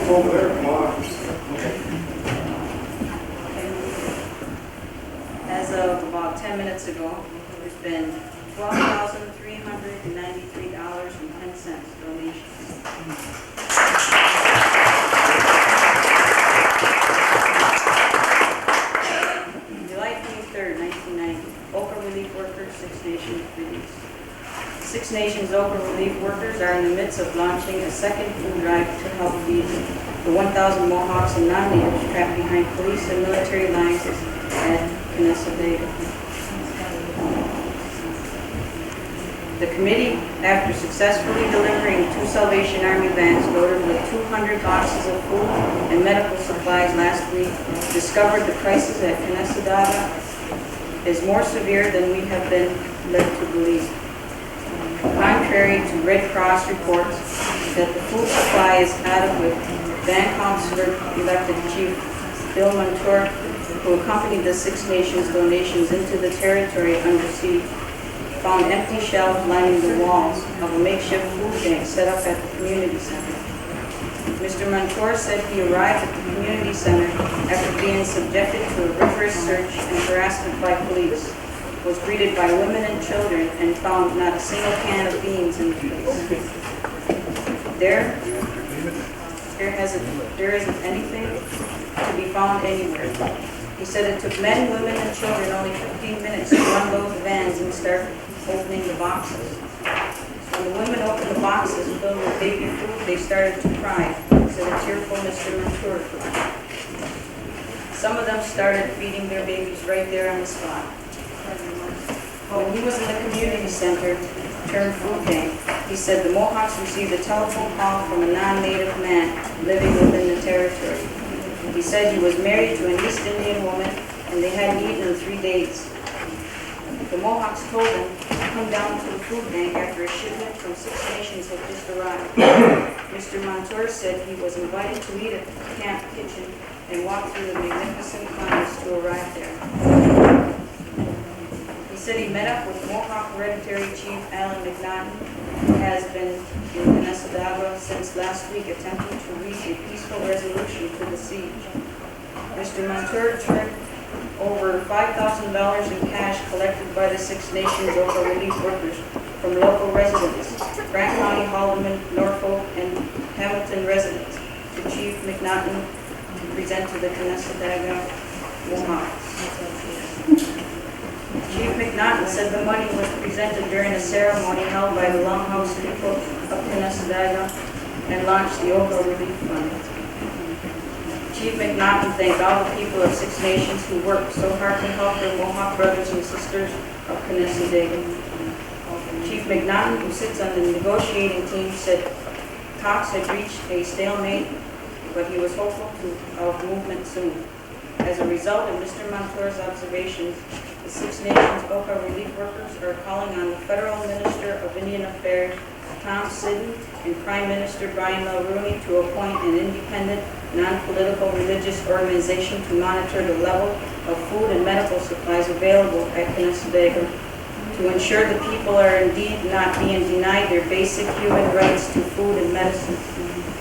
over there, come on. As of about 10 minutes ago, there's been $12,393.10 donations. July 23rd, 1990, Oka Relief Workers, Six Nations release. Six Nations Oka Relief Workers are in the midst of launching a second food drive to help feed the 1,000 Mohawks and non-natives trapped behind police and military lines at Knesset. The committee, after successfully delivering 2 Salvation Army vans loaded with 200 boxes of food and medical supplies last week, discovered the crisis at Knesset is more severe than we have been led to believe. Contrary to Red Cross reports that the food supply is adequate, Van elected Chief Bill Montour, who accompanied the Six Nations donations into the territory under siege, found empty shelves lining the walls of a makeshift food bank set up at the community center. Mr. Montour said he arrived at the community center after being subjected to a rigorous search and harassment by police, was greeted by women and children, and found not a single can of beans in the place. There isn't anything to be found anywhere. He said it took men, women, and children only 15 minutes to unload the vans and start opening the boxes. When the women opened the boxes filled with baby food, they started to cry, said a tearful Mr. Montour. Some of them started feeding their babies right there on the spot. When he was in the community center turned food bank, he said the Mohawks received a telephone call from a non-native man living within the territory. He said he was married to an East Indian woman and they hadn't eaten in 3 days. The Mohawks told him to come down to the food bank after a shipment from Six Nations had just arrived. Mr. Montour said he was invited to meet at the camp kitchen and walk through the magnificent climbs to arrive there. He said he met up with Mohawk Hereditary Chief Alan McNaughton, who has been in Knesset since last week attempting to reach a peaceful resolution to the siege. Mr. Montour turned over $5,000 in cash collected by the Six Nations Oka Relief Workers from local residents, Grant County, Haldeman, Norfolk, and Hamilton residents, to Chief McNaughton to present to the Knesset Mohawks. Chief McNaughton said the money was presented during a ceremony held by the Longhouse people of Knesset and launched the Oka Relief Fund. Chief McNaughton thanked all the people of Six Nations who worked so hard to help their Mohawk brothers and sisters of Knesset. Chief McNaughton, who sits on the negotiating team, said talks had reached a stalemate, but he was hopeful of movement soon. As a result of Mr. Montour's observations, the Six Nations Oka Relief Workers are calling on the Federal Minister of Indian Affairs, Tom Sidden, and Prime Minister Brian Mulroney to appoint an independent, non-political religious organization to monitor the level of food and medical supplies available at Knesset, to ensure the people are indeed not being denied their basic human rights to food and medicine.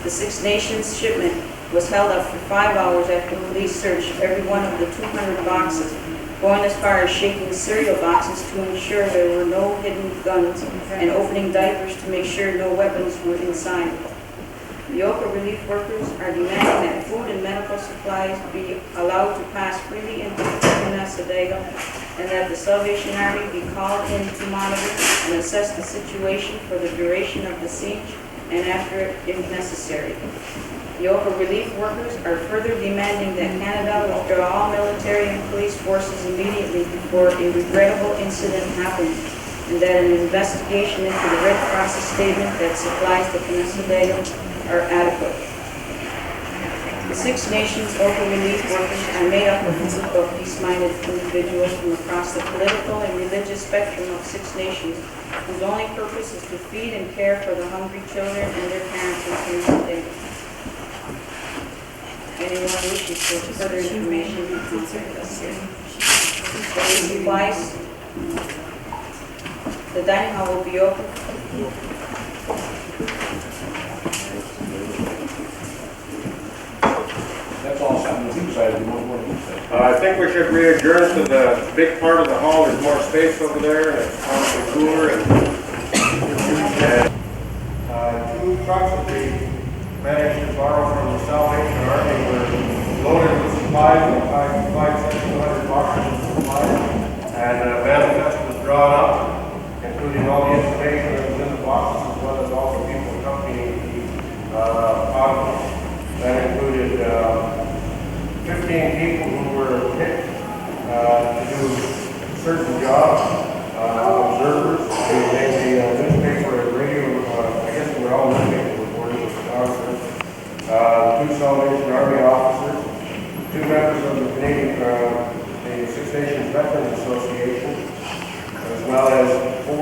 The Six Nations shipment was held up for 5 hours after police searched every one of the 200 boxes, going as far as shaking cereal boxes to ensure there were no hidden guns and opening diapers to make sure no weapons were inside. The Oka Relief Workers are demanding that food and medical supplies be allowed to pass freely into Knesset and that the Salvation Army be called in to monitor and assess the situation for the duration of the siege and after it if necessary. The Oka Relief Workers are further demanding that Canada withdraw all military and police forces immediately before a regrettable incident happens, and that an investigation into the Red Cross's statement that supplies to Knesset are adequate. The Six Nations Oka Relief Workers are made up of a group of peace-minded individuals from across the political and religious spectrum of Six Nations, whose only purpose is to feed and care for the hungry children and their parents in Knesset. Anyone wishing for further information can contact us here. Supplies. The dining hall will be open. decided, what do you say? I think we should re-adjourn to the big part of the hall. There's more space over there, and it's honestly cooler. And two trucks that we managed to borrow from the Salvation Army were loaded with supplies, and 5,700 boxes of supplies, and a manifest was drawn up, including all the information that was in the boxes, as well as all the people accompanying the conference. That included 15 people who were picked to do certain jobs, observers, who made the newspaper and radio, I guess they were all newspaper reporters, photographers, two Salvation Army officers, two members of the Canadian, the Six Nations Veterans Association, as well as 4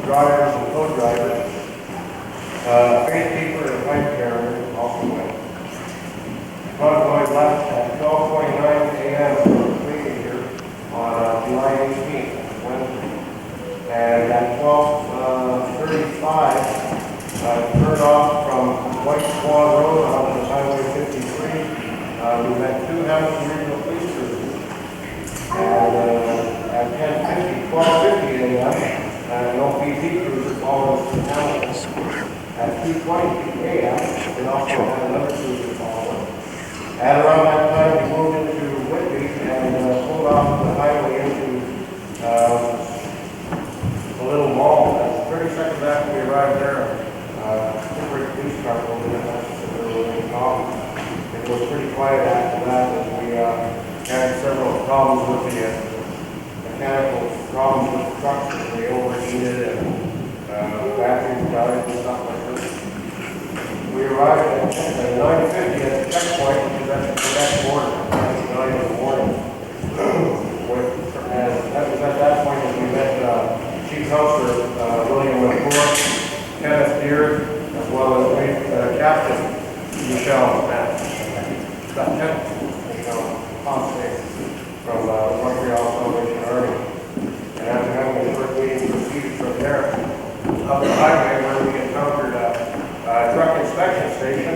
drivers and co-drivers. Faithkeeper and pipe carrier also went. Convoy left at 12:29 a.m. from Cleveland here on July 18th, Wednesday. And at 12:35, turned off from White Swan Road onto Highway 53. We met 2 Hamilton Regional Police cruisers. And at 12:50 a.m., an OPP cruiser followed us to Hamilton. At 2:20 a.m., we also had another cruiser follow us. At around that time, we moved into Whitby and pulled off the highway into a little mall. 30 seconds after we arrived there, a temporary police car pulled in and asked if there were any problems. It was pretty quiet after that, as we had several problems with the mechanical problems with the trucks that they overheated and batteries died and stuff like that. We arrived at 9:50 at the checkpoint, which is at the Quebec border, at 9 in the morning. And that was at that point that we met Chief Counselor William McClure, Kenneth Deere, as well as Captain Michelle Lieutenant Michelle Ponce from Montreal Salvation Army. And after having a short meeting, proceeded from there up the highway where we encountered a truck inspection station,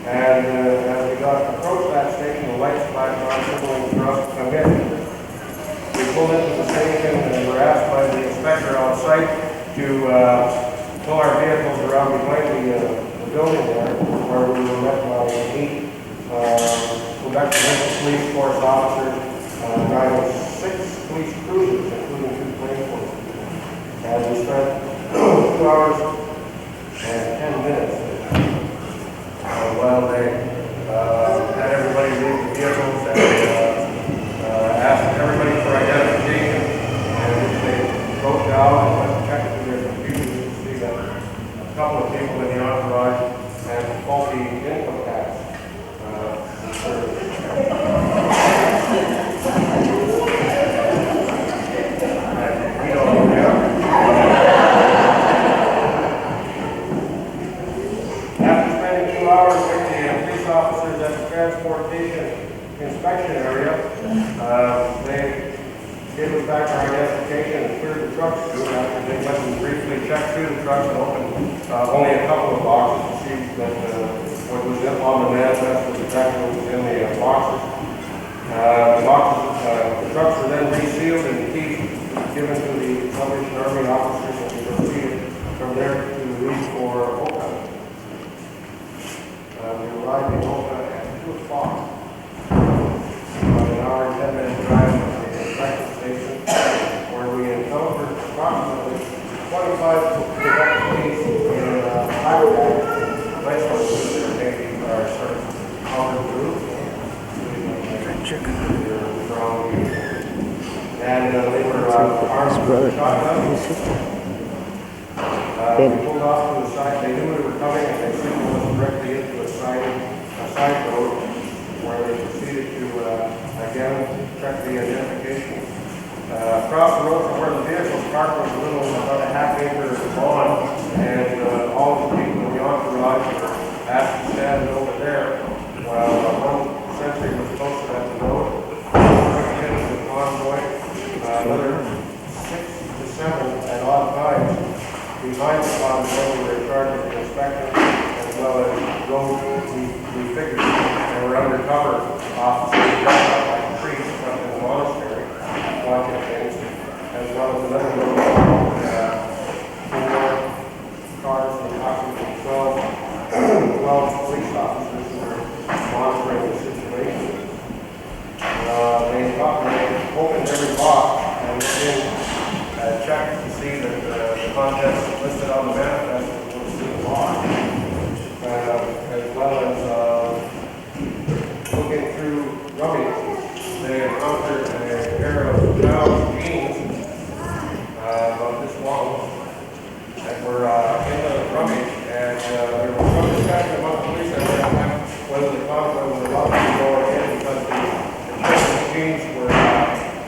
and as we approached that station, the lights flashed on, signaling for us to come in. We pulled into the station and were asked by the inspector on site to pull our vehicles around behind the building there, where we were met by 8 Quebec Provincial Police Force officers driving 6 police cruisers, including 2 plainclothes. And we spent 2 hours and 10 minutes while they had everybody leave the vehicles and asked everybody for identification, and they broke down and went to check through their computers to see that a couple of people in the entourage had faulty income tax transportation inspection area. They gave us back our identification and cleared the trucks through after they went and briefly checked through the trucks and opened only a couple of boxes to see that what was on the manifest was exactly what was in the boxes. The trucks were then resealed and the keys given to the Salvation Army officers, and we proceeded from there to leave for Oka. We arrived in Oka at 2 o'clock. About an hour and 10 minute drive from the inspection station, where we encountered approximately 25 Quebec police in high-tech bicycle cruisers, maybe our sort of common group, and they were armed with shotguns. We pulled off to the side. They knew we were coming, and they signaled us directly into a side road, where they proceeded to again check the identification. Across the road from where the vehicles parked was a little about a half-acre lawn, and all of the people in the entourage were asked to stand over there while one sentry was posted at the road. The convoy, another 6 to 7 at odd times behind the convoy were in charge of the inspection, and well as road, we figured, and we're undercover officers, like priests up in the monastery, watching things, as well as another road, 4 cars and approximately 12 police officers who were monitoring the situation. They opened every box and then checked to see that the contents listed on the manifest was in the law, as well as looking through rummage. They encountered a pair of brown jeans about this long that were in the rummage, and there was some discussion among the police at that time whether the conflict was allowed to go in because the jeans were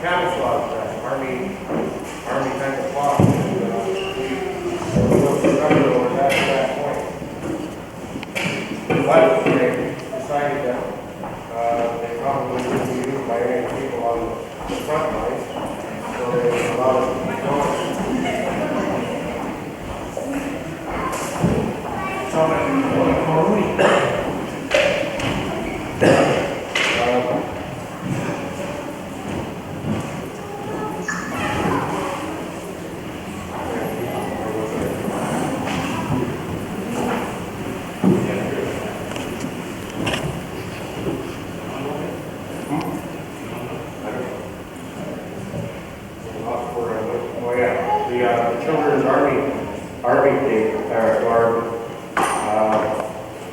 camouflage dress, army kind of cloth. We remember over that at that point. But they decided that they probably wouldn't be used by any people on the front lines, so they allowed us to keep going. The Children's Army Day, Guard.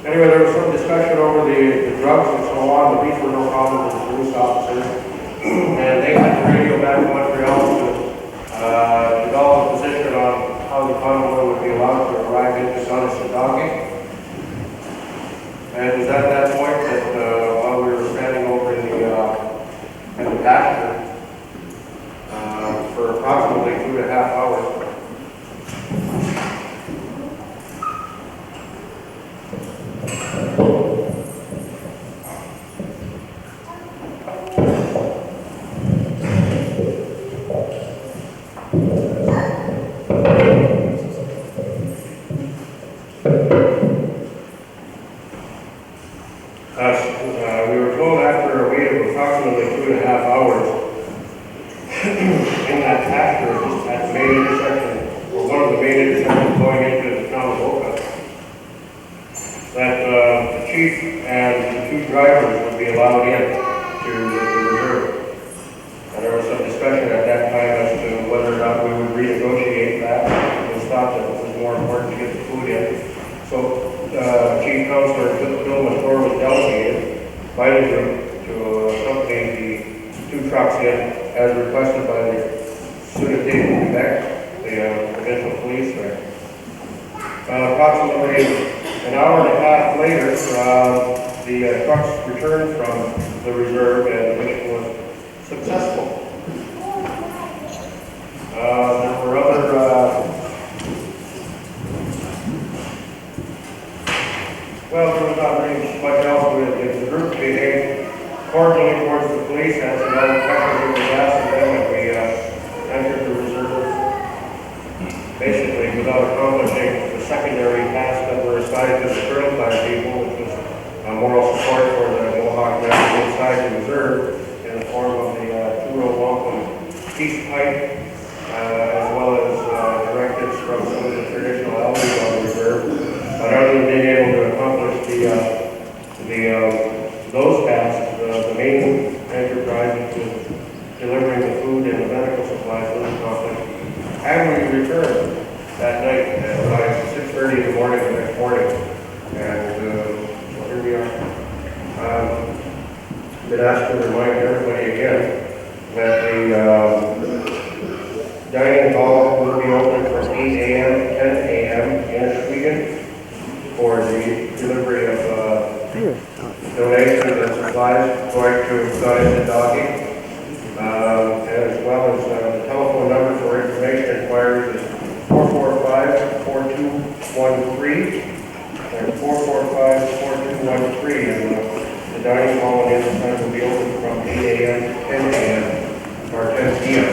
Anyway, there was some discussion over the drugs and so on, but these were no problem with the police officers. And they had to radio back to Montreal to develop a position on how the convoy would be allowed to arrive into Saunicidage. And it was at that point that while we were standing over in the pasture for approximately 2.5 hours, we were told after a wait of approximately 2.5 hours in that pasture, just at the main intersection, or one of the main intersections going into the town of Oka, that the chief and the 2 drivers would be allowed in to the reserve. And there was some discussion at that time as to whether or not we would renegotiate that. It was thought that it was more important to get the food in. So Chief Counselor Bill Mastor was delegated by the group to accompany the 2 trucks in as requested by the Sûreté de Québec, the provincial police there. Approximately an hour and a half later, the trucks returned from the reserve, and the mission was successful. There were other well, there was not really much else with it. The group behaved cordially towards the police as an old technical was asked of them, and we entered the reserve basically without accomplishing the secondary tasks that were assigned to the Turtle Clan people, which was moral support for the Mohawk Nation inside the reserve in the form of the Turo Wampum peace pipe, as well as directives from some of the traditional elders on the reserve. But other than being able to accomplish those tasks, the main enterprise was delivering the food and the medical supplies was accomplished. And we returned that night by 6:30 in the morning the next morning. And so here we are. I've been asked to remind everybody again that the dining hall will be open from 8 a.m. to 10 a.m. in Sweden for the delivery of donations and supplies going to Saunicidage, as well as the telephone number for information inquiries is 445-4213 and 445-4213, and the dining hall and inside will be open from 8 a.m. to 10 a.m. or 10 p.m.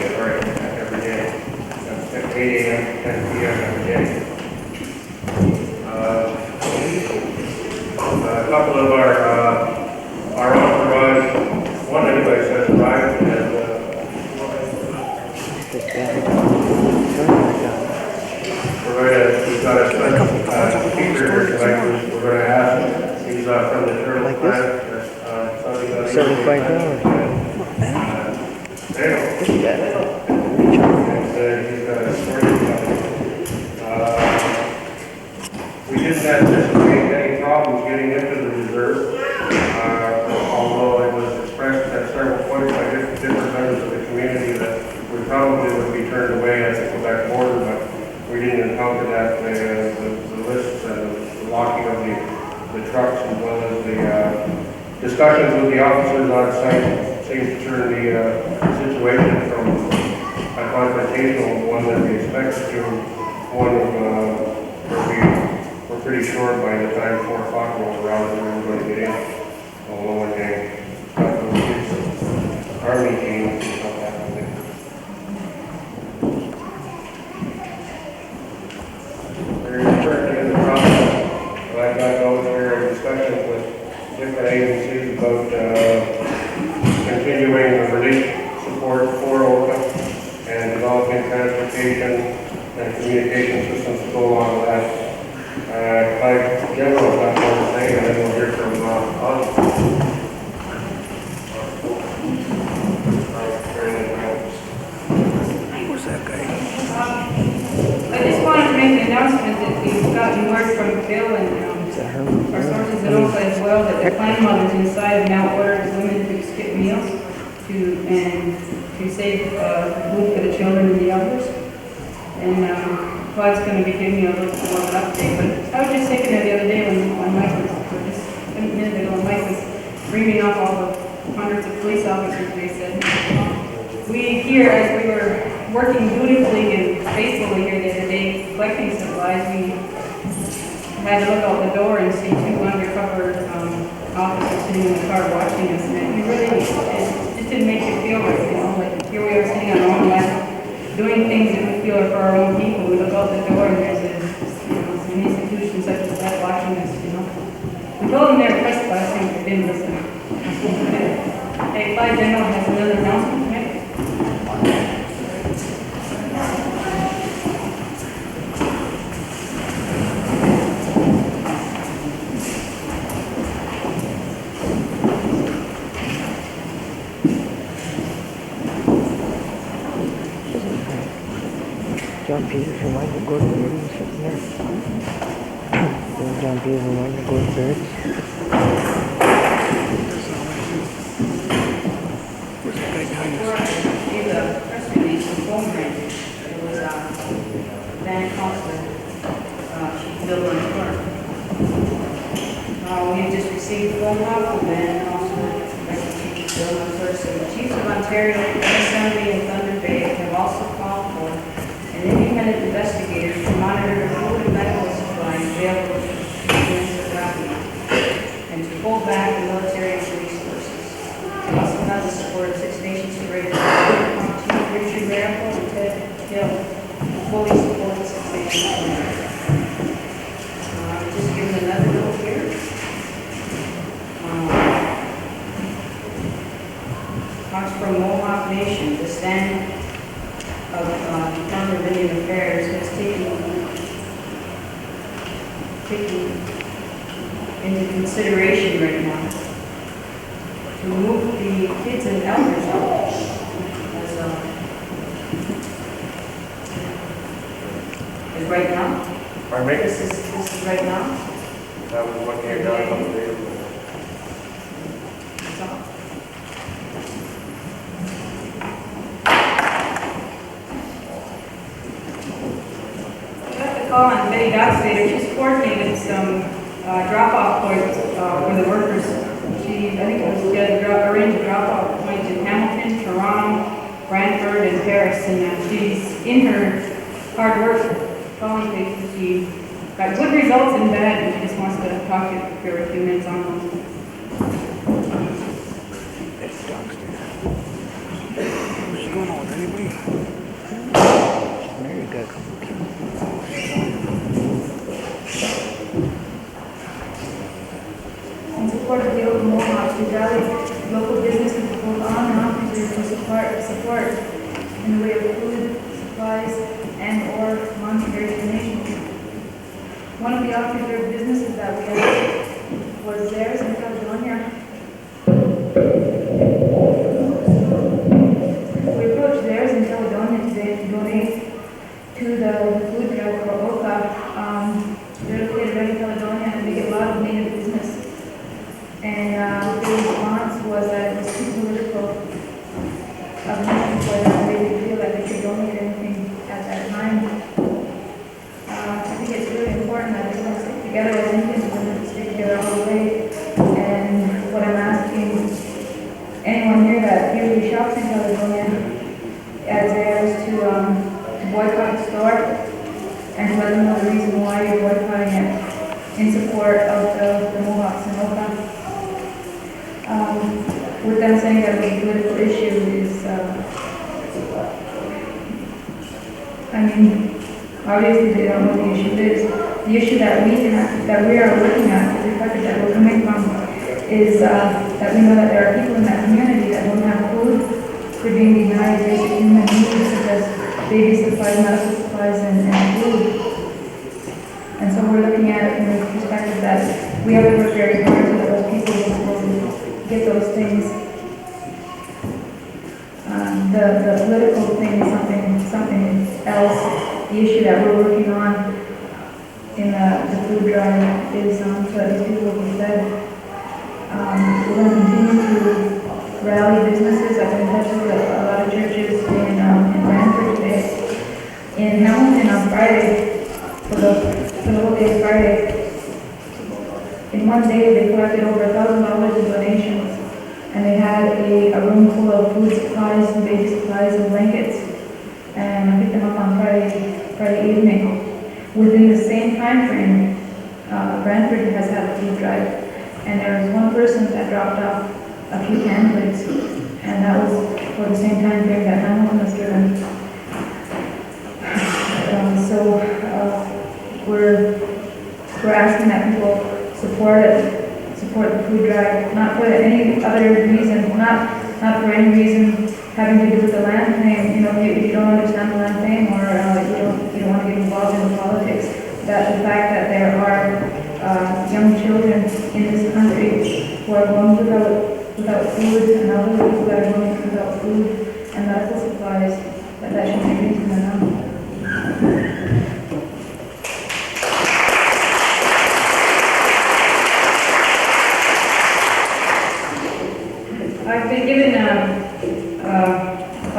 This guy, turn back on. We've got a special speaker here tonight. We're going to ask, he's from the Turtle Like this? Plant. $75. Dale. Look at that. He's got a story about it. We didn't anticipate any problems getting into the reserve, although it was expressed at several points by different members of the community that we probably would be turned away at the Quebec border, but we didn't encounter that. The lists and the locking of the trucks, as well as the discussions with the officers on site, seems to turn the situation from a confrontational one that we expected to one of we're pretty sure by the time 4 o'clock rolls around that we were going to get in. Although one day, got those kids, army came and stuff happened. We're currently in the process, and I've got those here in discussions with different agencies about continuing the relief support for ORCA and developing transportation and communication systems to go along with that. Clive General's got more to say, and then we'll hear from Ozzy. Who's that guy? I just wanted to make an announcement that we've gotten word from Bill and Is that her? our sources at OSA as well, that the clan mothers inside have now ordered women to skip meals to save food for the children and the elders. And Claude's going to be giving me a little more of an update. But I was just thinking of the other day when Mike was, or just a minute ago, when Mike was reading off all the hundreds of police officers they said. We here, as we were working dutifully and faithfully here the other day, collecting supplies, we had to look out the door and see 2 undercover officers sitting in the car watching us. And it really, it just didn't make you feel right, you know, like here we are sitting on our own land, doing things that we feel are for our own people. We look out the door and there's an institution such as that watching us, you know. We told them they're pressed last time, they didn't listen. Hey, Clyde General has another announcement to make. John Peters reminded the Gordon Birds sitting there. John Peters reminded the Gordon Birds. Gave a press release from phone ring. It was Van Costa, Chief Bill and Clerk. We have just received a phone call from Van Costa, Chief Bill and Clerk. So the Chiefs of Ontario, Assembly, and Thunder Bay have also called for an independent investigator to monitor the food and medical supplies available to students of Rocky and to pull back the military and police forces. We also have the support of Six Nations Federated Chief Richard Rambo and Ted Hill, fully support the Six Nations. Just giving another note here. Talks from Mohawk Nation, the stand of Department of Indian Affairs has taken into consideration right now to move the kids and elders out as right now. Pardon me? This is right now. That was what came down a couple days ago. That's all. Call on Betty Doxtader. She's coordinated some drop-off points for the workers. She had arranged a drop-off point in Hamilton, Toronto, Brantford, and Paris. And she's in her hard work calling places. She got good results and bad, and she just wants to talk to you for a few minutes on those. What's going on with anybody? There you go. In support of the Open Mohawks, we rallied local businesses both on and off reserve to support in the way of food, One of the off-reserve businesses that we had was theirs in Caledonia. We approached theirs in Caledonia today to donate to the food drive for OCA. They're located right in Caledonia and they get a lot of native business. And the response was that it was too political of mission for them. They didn't feel like they could donate anything at that time. I think it's really important that we don't stick together as Indians and stick together all the way. And what I'm asking anyone here that usually shops in Caledonia as theirs to boycott the store and to let them know the reason why you're boycotting it in support of the Mohawks and Oka. With them saying that it was a political issue is, obviously they don't know what the issue is. The issue that we are looking at, the perspective that we're coming from, is that we know that there are people in that community that don't have food. They're being denied basic human needs such as baby supplies, medical supplies, and food. And so we're looking at it from the perspective that we have to work very hard so that those people will get those things. The political thing is something else. The issue that we're working on in the food drive is so that these people will be fed. We're going to continue to rally businesses. I've been in touch with a lot of churches in Brantford today. In Hamilton on Friday, for the whole day of Friday, in one day they collected over $1,000 in donations. And they had a room full of food supplies and baby supplies and blankets. And I picked them up on Friday evening. Within the same time frame, Brantford has had a food drive. And there was one person that dropped off a few canned goods. And that was for the same time frame that Hamilton was given. We're asking that people support the food drive, not for any other reason, not for any reason having to do with the land claim. You know, if you don't understand the land claim or you don't want to get involved in the politics, that the fact that there are young children in this country who are going without food and other people that are going without food and medical supplies, that should be reason enough. I've been given a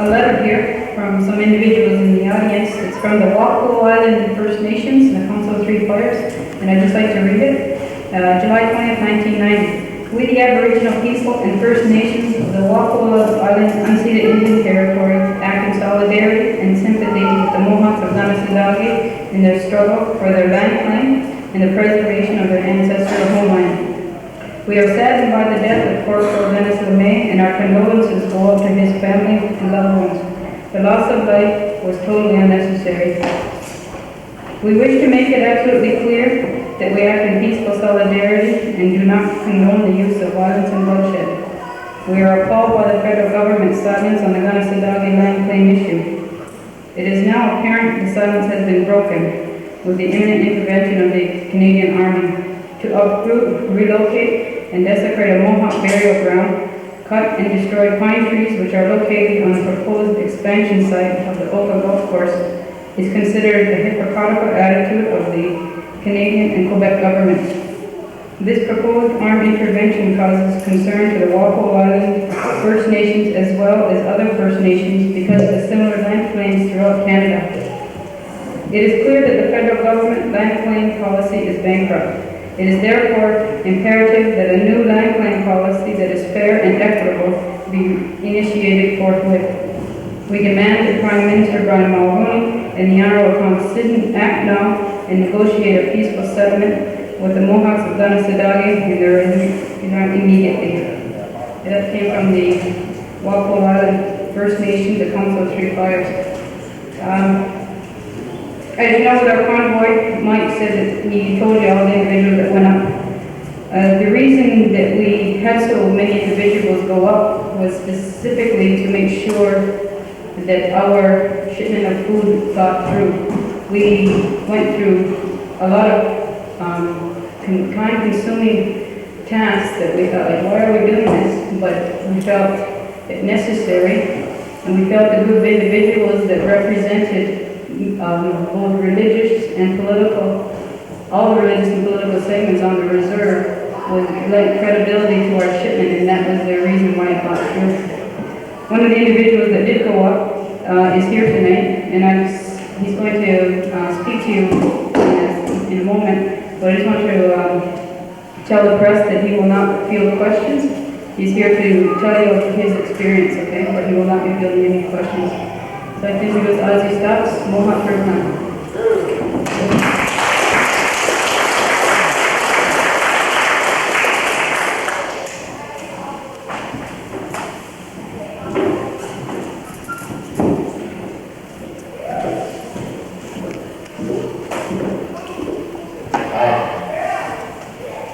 letter here from some individuals in the audience. It's from the Wapco Island First Nations and the Council of Three Fires, and I'd just like to read it. July 20th, 1990. We, the Aboriginal people and First Nations of the Wapco Island unceded Indian Territory, act in solidarity and sympathy with the Mohawks of Nanisivaki in their struggle for their land claim and the preservation of their ancestral homeland. We are saddened by the death of Corporal Dennis LeMay, and our condolences go out to his family and loved ones. The loss of life was totally unnecessary. We wish to make it absolutely clear that we act in peaceful solidarity and do not condone the use of violence and bloodshed. We are appalled by the federal government's silence on the Kanesatake land claim issue. It is now apparent the silence has been broken with the imminent intervention of the Canadian Army to uproot, relocate, and desecrate a Mohawk burial ground, cut and destroy pine trees which are located on the proposed expansion site of the Oka Golf Course is considered a hypocritical attitude of the Canadian and Quebec governments. This proposed armed intervention causes concern to the Wappo Island First Nations as well as other First Nations because of the similar land claims throughout Canada. It is clear that the federal government land claim policy is bankrupt. It is therefore imperative that a new land claim policy that is fair and equitable be initiated forthwith. We demand that Prime Minister Brian Mulroney and the Honourable Tom Sidden act now and negotiate a peaceful settlement with the Mohawks of Kanesatake and their immediately. That came from the Wappo Island First Nation, the Council of Three Fires. As you know, with our convoy, Mike said that he told you all the individuals that went up. The reason that we had so many individuals go up was specifically to make sure that our shipment of food got through. We went through a lot of time-consuming task that we felt like, why are we doing this? But we felt it necessary, and we felt the group of individuals that represented both religious and political, all the religious and political segments on the reserve would lend credibility to our shipment, and that was the reason why it got through. One of the individuals that did go up is here tonight, and he's going to speak to you in a moment, but I just want to tell the press that he will not field questions. He's here to tell you of his experience, okay, but he will not be fielding any questions. So I think it was Ozzy Stocks, Mohawk First Time.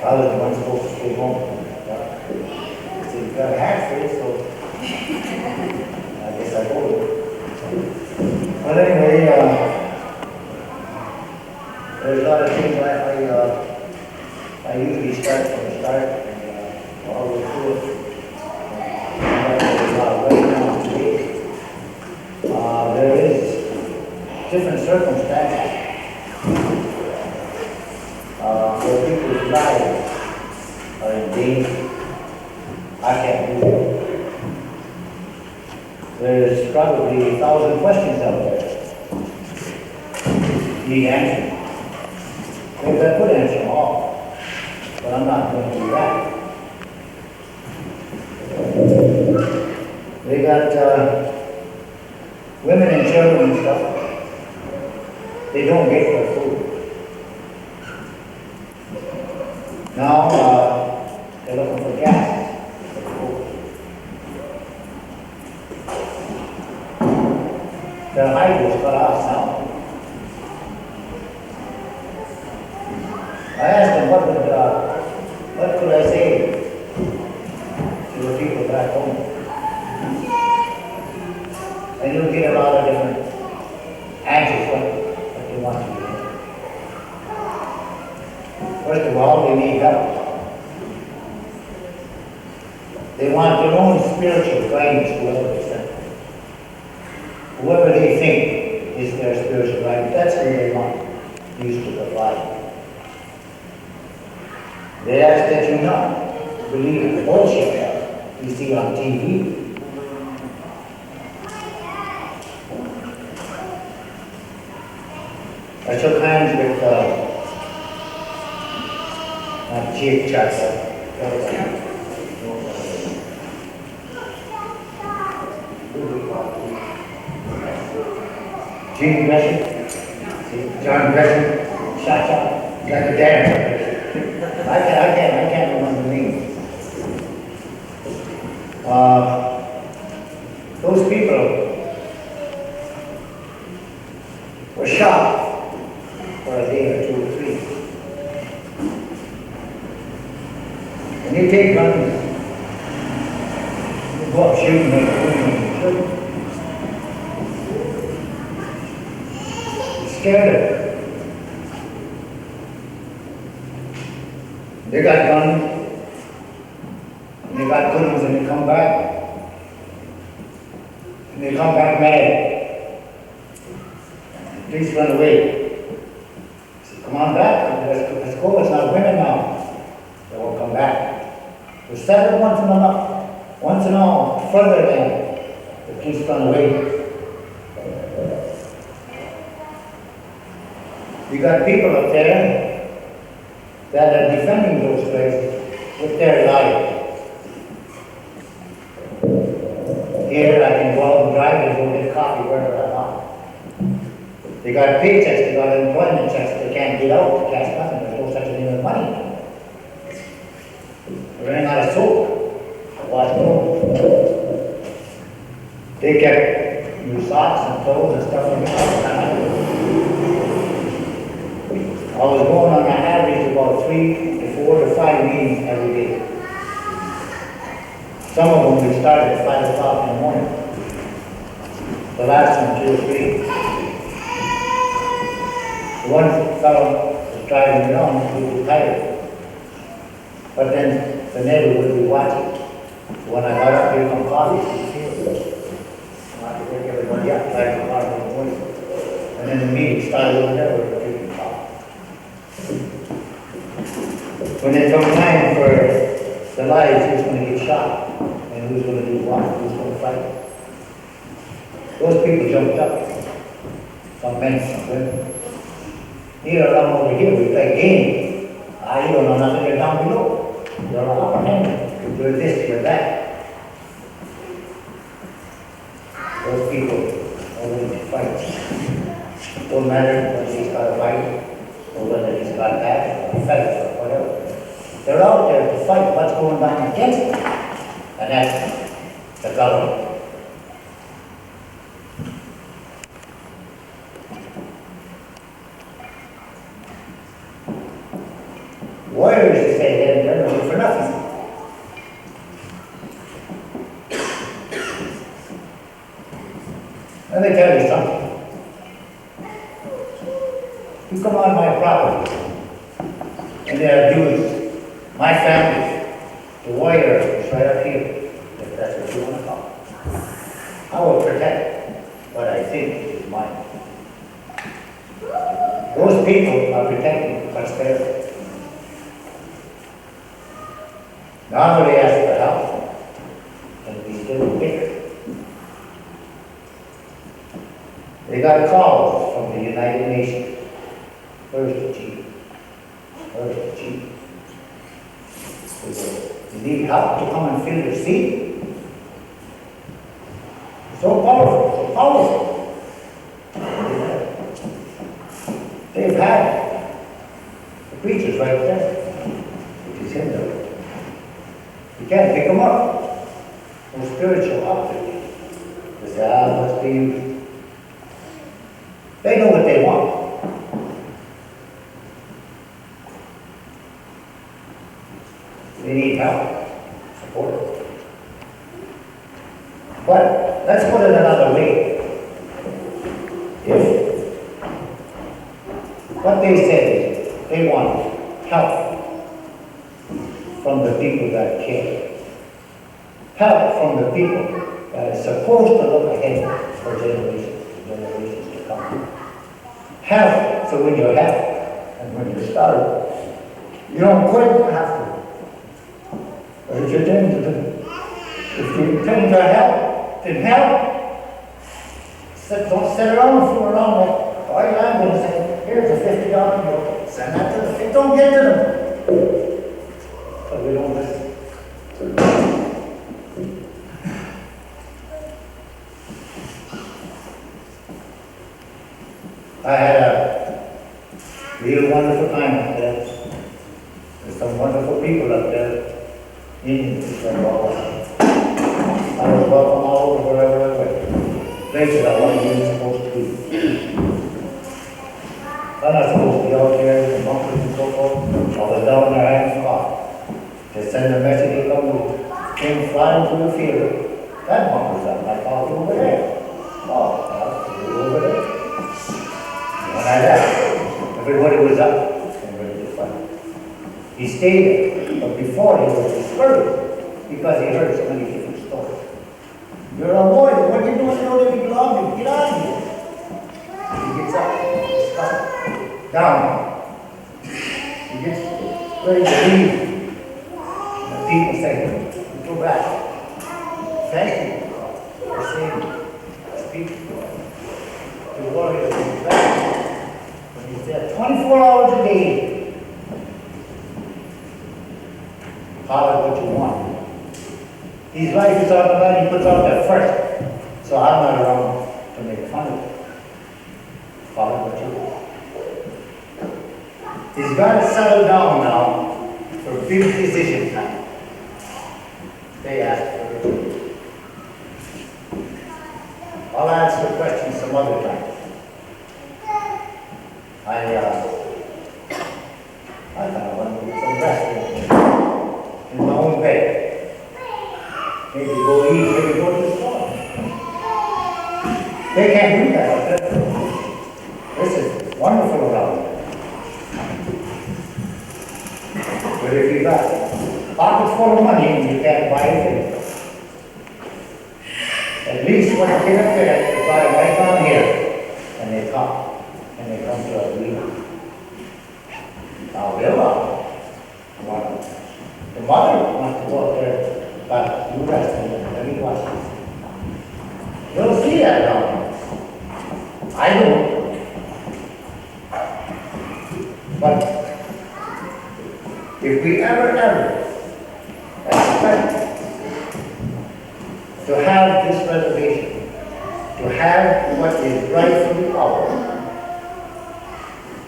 I was the one supposed to stay home. So you got a hat for it, so I guess I go. But anyway, there's a lot of things I usually start from the start and all the way through it. There's a lot of way down today. There is different circumstances. Where people's lives are in danger. I can't do it. There's probably 1,000 questions out there. Need answers. Maybe I could answer them all, but I'm not going to do that. They got women and children and stuff. They don't get their food. Now, they're looking for gas. The highway's cut off now. I asked them what could I say to the people back home? And you'll get a lot of different answers what they want to do. First of all, they need help. They want their own spiritual guidance, whoever they send. Whoever they think is their spiritual guidance, that's who they want used to provide. They ask that you not believe the bullshit that you see on TV. I shook hands with Chief Chancellor. Gene Gresham, John Gresham, Shot, like a dancer. I can't remember the name. Those people were shot for a day or 2 or 3. When you take guns, you go up shooting at the women, you're scared of it. They got guns, and they got good ones, and they come back. And they come back mad. Please run away. So come on back, let's go, it's not women now. They won't come back. We're settled once and all, further than the police run away. You got people up there that are defending those places with their lives. Here I can go out and drive and go get coffee wherever I want. They got paychecks, they got employment checks, they can't get out, they can't nothing, there's no such thing as money. They're running out of soap, wash clothes. They kept new socks and clothes and stuff like that. I was going on an average about 3 to 4 to 5 meetings every day. Some of them we started at 5 o'clock in the morning. The last one, 2 or 3. The one fellow was driving me around, he was tired. But then the neighbor would be watching. So when I got up here from coffee, I had to wake everybody up, like a car in the morning. And then the meeting started over there with the people talking. When it took time for the lives, who's going to get shot, and who's going to do what, who's going to fight, those people jumped up. Some men, some women. Here around over here, we play games. You don't know nothing, you're down below. You're on upper hand. You're this, you're that. Those people are willing to fight. Don't matter whether he's got a fight, or whether he's got that, or fence, or whatever. They're out there to fight what's going on against them. And that's the government. Warriors, they say, they're not good for nothing. Let me tell you something. You come on my property, and there are Jews, my family, the warrior is right up here, if that's what you want to call it. I will protect what I think is mine. Those people are protecting what's theirs. Now they ask for help, and we still bicker. They got calls from the United Nations. Where's the chief? Where's the chief? They go, you need help to come and fill your seat? So powerful, so powerful. They've had the preachers right there, which is him there. You can't pick them up. No spiritual outfit. They say, must be you. They know what they want. They need help, support. But let's put it another way. If what they said is they want help from the people that care. Help from the people that are supposed to look ahead for generations to come. Help so when you're happy and when you're starving, you don't quit after. But if you intend to help, then help. Don't sit around and fool around like, oh, I'm going to say, here's a $50 bill. Send that to the, don't get to them. But we don't listen. I had a real wonderful time up there. There's some wonderful people up there. Indians from all over. I was welcome all over wherever I went. Places I wasn't even supposed to be. I'm not supposed to be out there in the bunkers and so forth. I was down there having coffee. They send a message to come came flying through the field. That bunker's up, I thought over there. Oh, well, over there. When I left, everybody was up and ready to fight. He stayed there, but before he was discouraged because he heard so many different stories. You're a warrior, what are you doing? You don't even belong here. Get out of here. He gets up, down. He gets ready to leave. People say, go back. Thank you for saving the people. The warriors go back. When he's there 24 hours a day, holler what you want. His life is on the line, he puts out there first. So I'm not around to make fun of it. Holler what you want. He's got to settle down now for big decision time. They ask for it. I'll answer the question some other time. I kind of want to get some rest in my own bed. Maybe go eat, maybe go to the store. They can't do that up there. This is wonderful around here. But if you got pockets full of money and you can't buy anything. At least when they get up there, they buy it right down here, and they talk, and they come to a meeting. Now, the mother wants to go up there, but you rest and let me watch it. You don't see that down there. I don't. But if we ever expect to have this reservation, to have what is rightfully ours,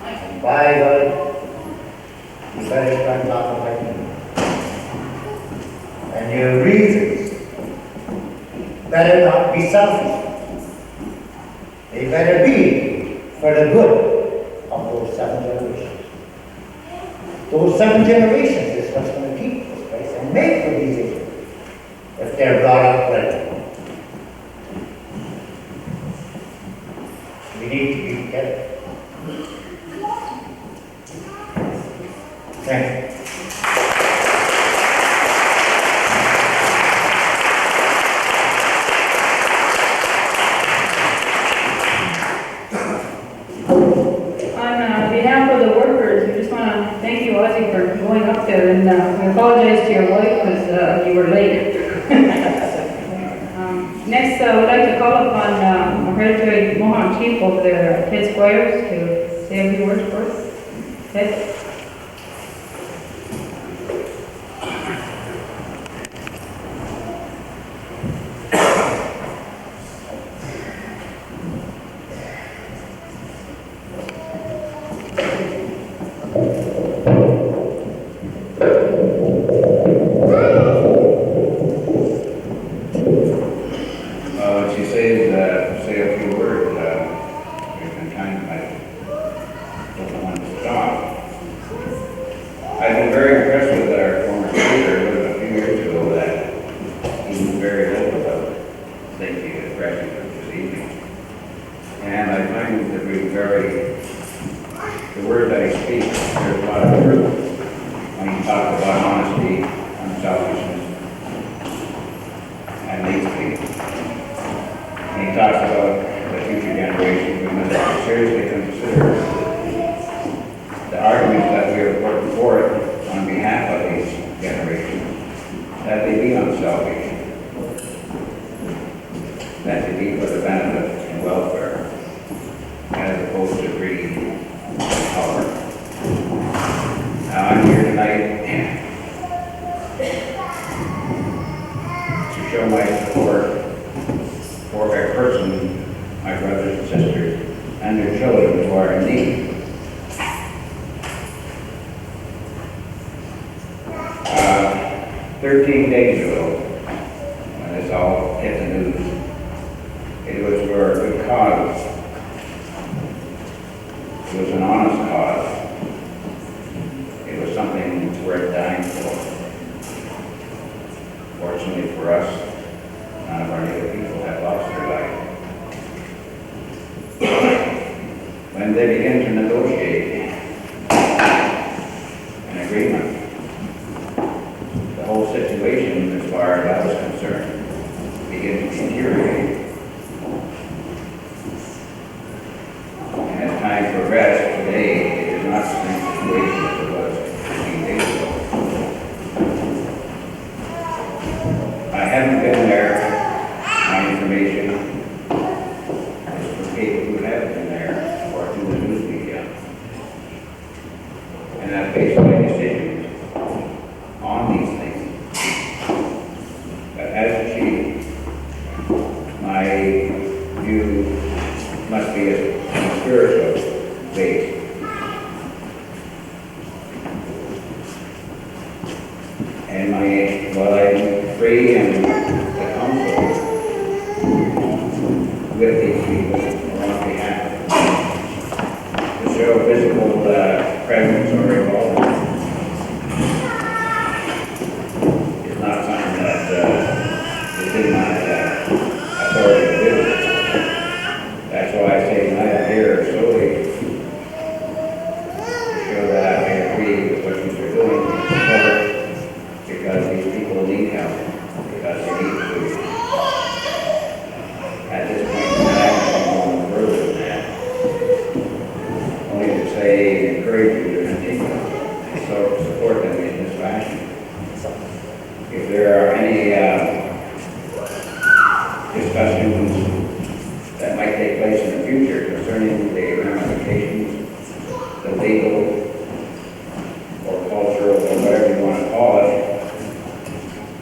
and by God, you better start talking like me. And your reasons better not be selfish. They better be for the good of those 7 generations. Those 7 generations is what's going to keep this place and make the decision if they're brought up right. We need to be together. Thank you. On behalf of the workers, we just want to thank you, Ozzy, for going up there, and we apologize to your wife because you were late. Next, I would like to call upon our hereditary Mohawk chief over there, Ted Squires, to say a few words for us. Ted? Show that I agree with what you're doing, because concerning the ramifications, the legal or cultural or whatever you want to call it,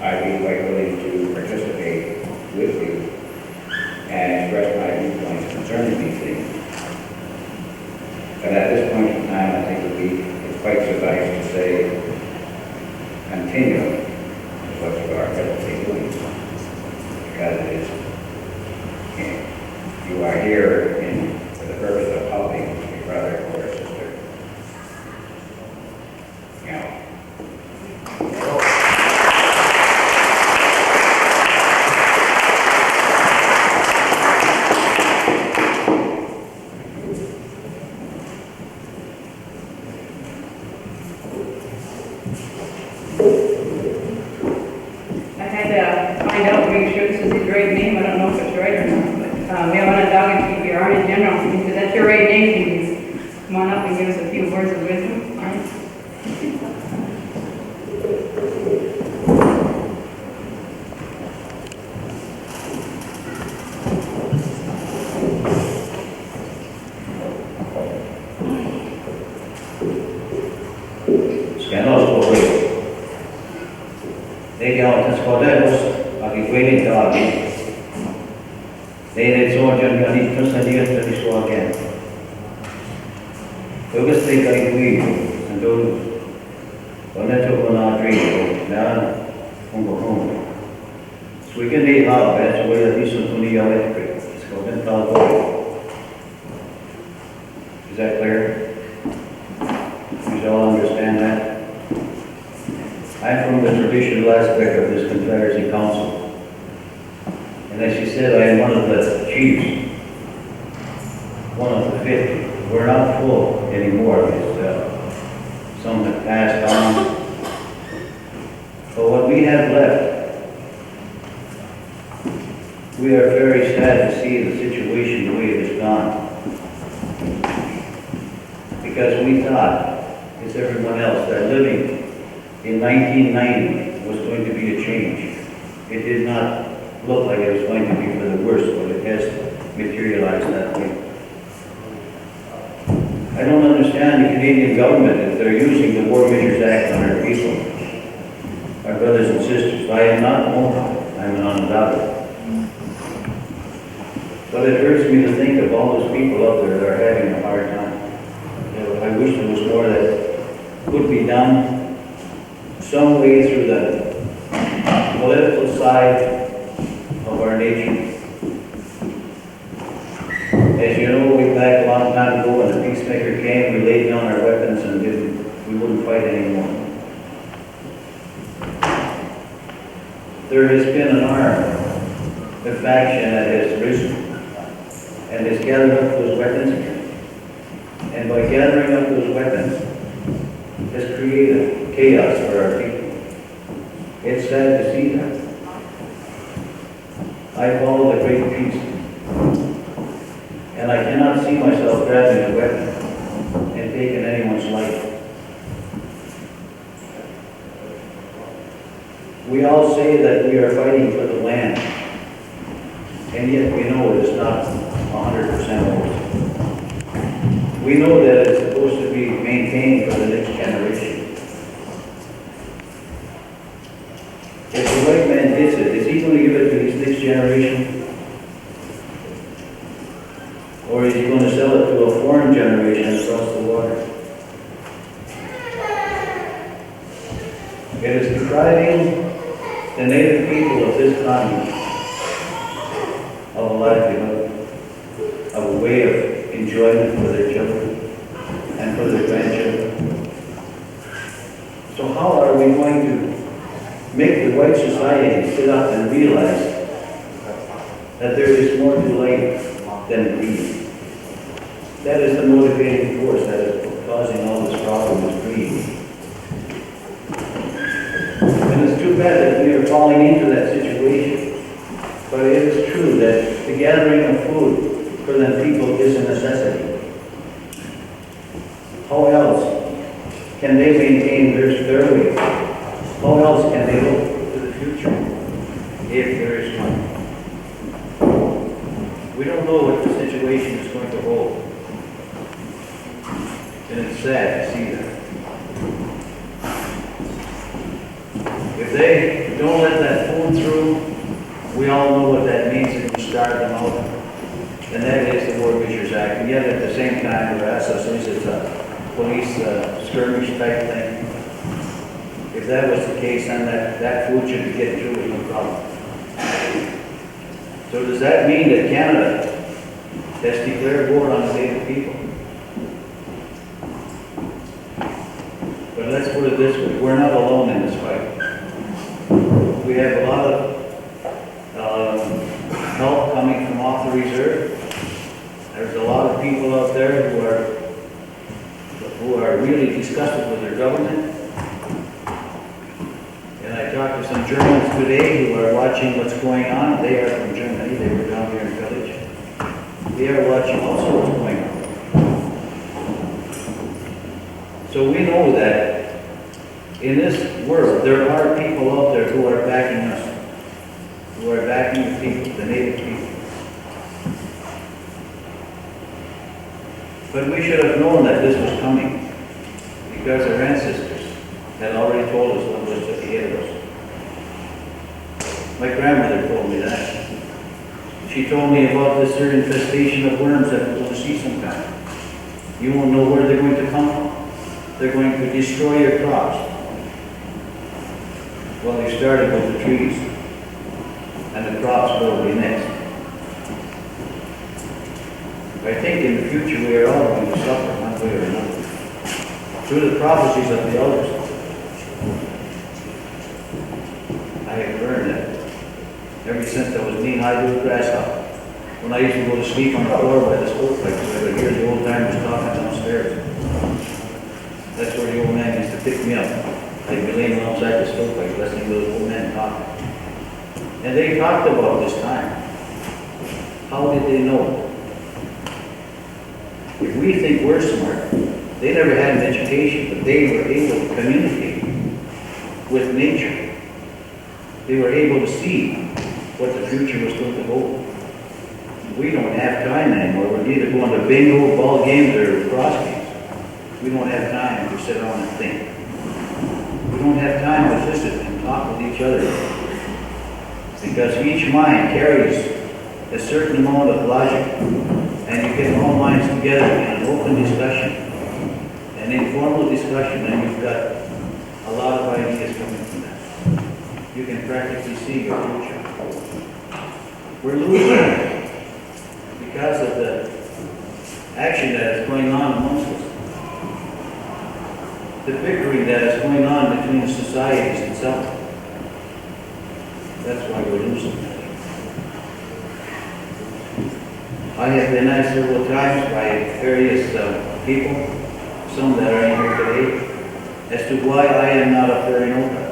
I'd be quite willing to participate with you and express my viewpoints concerning these things. But at this point in time, I think it's quite suffice to say, continue with what you are presently doing, because it is, you are here for the purpose of helping your brother or sister. You know. I had to find out to make sure this is his right name. I don't know if it's right or not, but we have on a dog and keep your in general. If that's your right name, please come on up and give us a few words of wisdom. All right. Scanos por Legiautas Corderos, Agigueli Dagi, David Sorjan Galitus and Yusuf again. Augustin Galigui, and those Boneto Bonadrigo, now Ungo. Swigany Love, that's where the Viso Tunia Electric, it's called in Talbot. Is that clear? You all understand that? I'm from the traditional aspect of this Confederacy Council. And as she said, I am one of the chiefs, one of the 50. We're not full anymore, because some have passed on. But what we have left, we are very sad to see the situation the way it has gone. Because we thought, as everyone else, that living in 1990 was going to be a change. It did not look like it was going to be for the worse, but it has materialized that way. I don't understand the Canadian government if they're using the War Measures Act on our people, our brothers and sisters. I am not Mohawk, I'm an Onondaga. But it hurts me to think of all those people out there that are having a hard time. I wish there was more that could be done some way through the political side of our nation. As you know, way back a long time ago when the peacemaker came, we laid down our weapons and we wouldn't fight anymore. There has been an arm, a faction that has risen and has gathered up those weapons again. And by gathering up those weapons, has created chaos for our people. It's sad to see that. I follow the great peace, and I cannot see myself grabbing a weapon and taking anyone's life. We all say that we are fighting for the land, and yet we know it is not 100% over. We know that it's supposed to be maintained for the next generation. If the white man gets it, is he going to give it to his next generation? Or is he going to sell it to a foreign generation across the water? It is depriving the native people of this continent of a livelihood, of a way of enjoyment for their children and for their grandchildren. So how are we going to make the white society sit up and realize that there is more to life than greed? That is the motivating force that is causing all this problem, is greed. And it's too bad that we are falling into that situation. But it is true that the gathering of food for them people is a necessity. How else can they maintain their way? How else can they look to the future if there is one? We don't know what the situation is going to hold. And it's sad to see that. If they don't let that food through, we all know what that means if you starve them out. And that is the War Measures Act. And yet at the same time, we're asked us, it's a police skirmish type thing. If that was the case, then that food should be getting through with no problem. So does that mean that Canada has declared war on the Native people? But let's put it this way, we're not alone in this fight. We have a lot of help coming from off the reserve. There's a lot of people out there who are really disgusted with their government. And I talked to some Germans today who are watching what's going on. They are from Germany. They were down here in Village. They are watching also what's going on. So we know that in this world, there are people out there who are backing us, who are backing the people, the Native people. But we should have known that this was coming because our ancestors had already told us what was ahead of us. My grandmother told me that. She told me about this here infestation of worms that we're going to see sometime. You won't know where they're going to come from. They're going to destroy your crops. Well, they started with the trees, and the crops will be next. I think in the future we are all going to suffer one way or another through the prophecies of the elders. I have learned that ever since I was knee-high to a grasshopper. When I used to go to sleep on the floor by the stovepipe, I would hear the old timers talking downstairs. That's where the old man used to pick me up. I'd be laying outside the stovepipe listening to those old men talking. And they talked about this time. How did they know? If we think we're smart, they never had an education, but they were able to communicate with nature. They were able to see what the future was going to hold. We don't have time anymore. We're either going to bingo, ball games, or cross games. We don't have time to sit around and think. We don't have time to visit and talk with each other. Because each mind carries a certain amount of logic. And you get all minds together in an open discussion, an informal discussion, and you've got a lot of ideas coming from that. You can practically see your future. We're losing because of the action that is going on amongst us. The bickering that is going on between the societies itself. That's why we're losing. I have been asked several times by various people, some that are in here today, as to why I am not up there in Oka.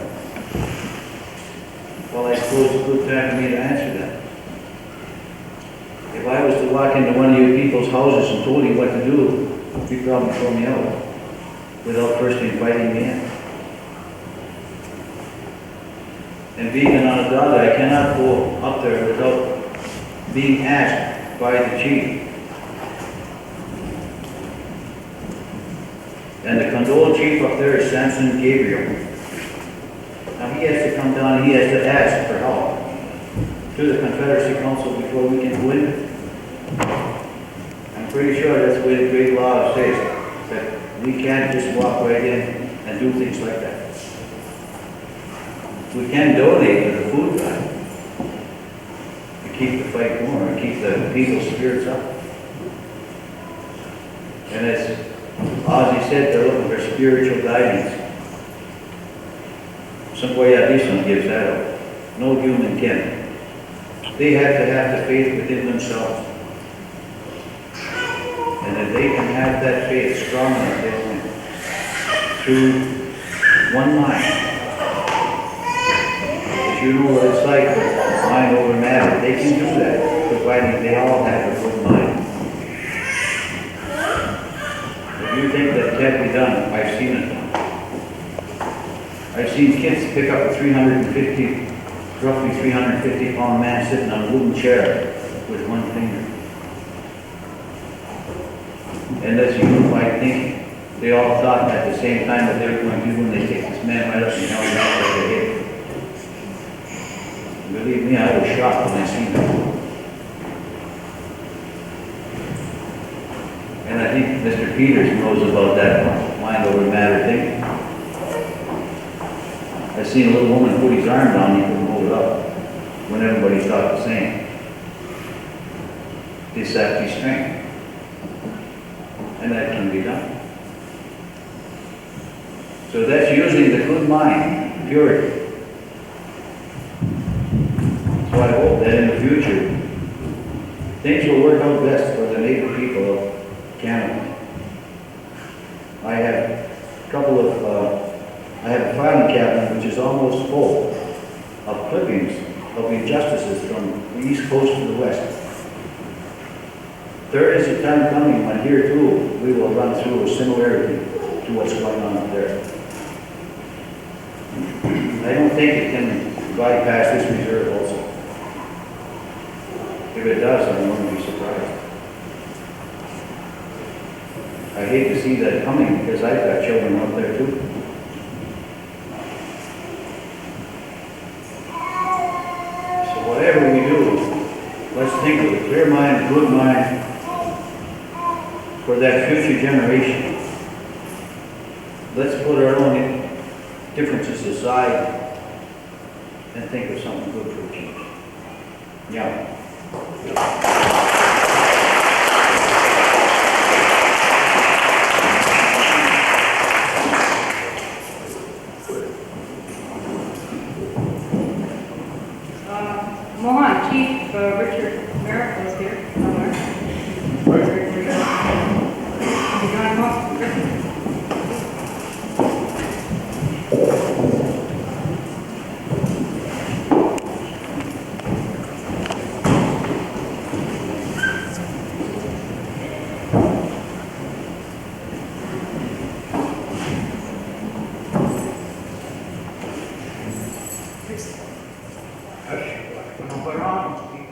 Well, I suppose it's a good time for me to answer that. If I was to walk into one of you people's houses and told you what to do, you'd probably throw me out without first inviting me in. And being an Onondaga, I cannot go up there without being asked by the chief. And the Condole chief up there is Samson Gabriel. Now he has to come down and he has to ask for help to the Confederacy Council before we can go in. I'm pretty sure that's the way the great law says, that we can't just walk right in and do things like that. We can donate to the food drive to keep the fight going, and keep the people's spirits up. And as Ozzy said, they're looking for spiritual guidance. Sampoyadison gives that up. No human can. They have to have the faith within themselves. And if they can have that faith strong enough, they will through one mind. If you know what it's like with mind over matter, they can do that, providing they all have a good mind. If you think that can't be done, I've seen it done. I've seen kids pick up a roughly 350-pound man sitting on a wooden chair with one finger. And that's unified thinking. they all thought at the same time that they were going to when they kicked this man right up and held him out like they did. Believe me, I was shocked when I seen that. And I think Mr. Peters knows about that mind over matter thing. I seen a little woman put his arm down, he couldn't hold it up, when everybody thought the same. They sapped his strength. And that can be done. So that's using the good mind, purity. So I hope that in the future, things will work out best for the native people of Canada. I have a couple of, I have a filing cabinet which is almost full of clippings of injustices from the East Coast to the West. There is a time coming when here too, we will run through a similarity to what's going on up there. I don't think it can bypass this reserve also. If it does, I'm going to be surprised. I hate to see that coming because I've got children up there too. So whatever we do, let's think with a clear mind, good mind, for that future generation. Let's put our own differences aside and think of something good for a change. Yeah. Mohan, Chief Richard Merrick is here somewhere. You join us, Richard? Bueno,